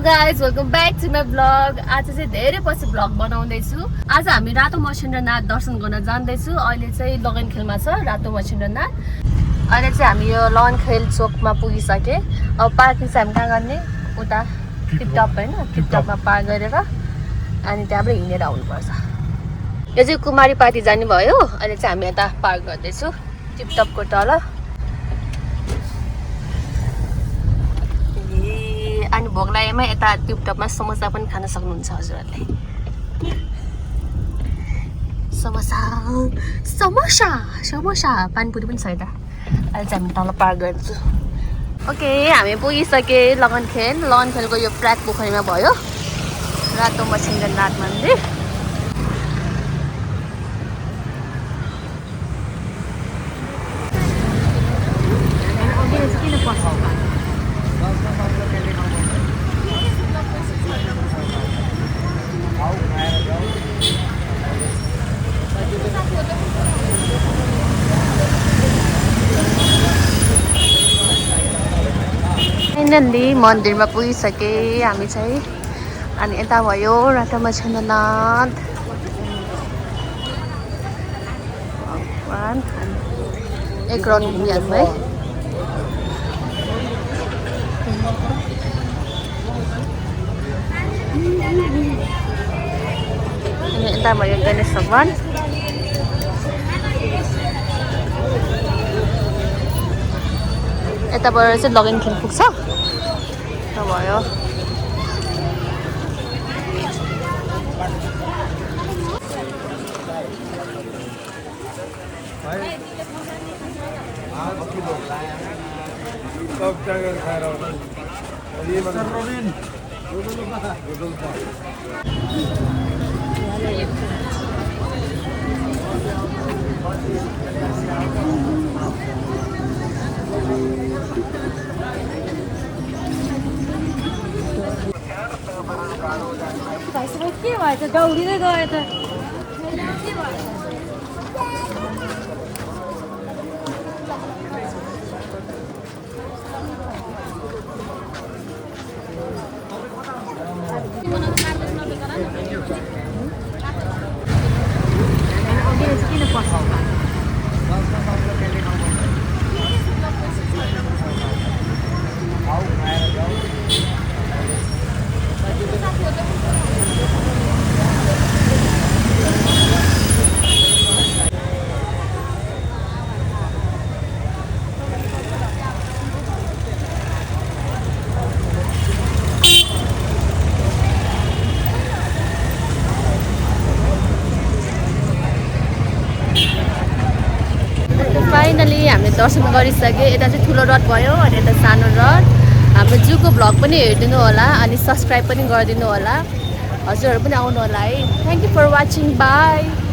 Guys welcome back to my blog. आज चाहिँ धेरै पछि ब्लग बनाउँदैछु। आज हामी रातो मछिन्द्रनाथ दर्शन गर्न जाँदैछु। अहिले चाहिँ लगनखेलमा छ रातो मछिन्द्रनाथ। अहिले चाहिँ हामी यो लगनखेल चोकमा पुगिसके। अब पार्किङ चाहिँ हामी कहाँ गर्ने? उता टिपटप होइन, टिपटपमा पार्क गरेर अनि त्यहाँबाट हिँडेर आउनुपर्छ। यो चाहिँ कुमारी पार्टी जाने भयो। अहिले चाहिँ हामी यता पार्क गर्दैछु टिपटपको तल। अनि भोगलाइमा यता टिपटपमा समोसा पनि खान सक्नुहुन्छ हजुरहरूले। समोसा समोसा समोसा पानीपुरी पनि छ यता। अहिले चाहिँ हामी तल पार्क गर्छु। ओके, हामी पुगिसके लगनखेलको यो प्राग पोखरीमा भयो रातो मछिन्द्रनाथ मन्दिर। फाइनल्ली मन्दिरमा पुगिसके हामी चाहिँ। अनि यता भयो रातो मछिन्द्रनाथ एक राउन्ड घुमिहाल्नु है। अनि यता भयो गणेश भगवान। यताबाट चाहिँ लगनखेल पुग्छ भयो। के भएछ? दौडिँदै गयो त। फाइनली हामीले दर्शन गरिसके। यता चाहिँ ठुलो रथ भयो अनि यता सानो रथ। हाम्रो जूको भ्लग पनि हेरिदिनु होला अनि सब्सक्राइब पनि गरिदिनु होला। हजुरहरू पनि आउनु होला है। Thank you for watching. By.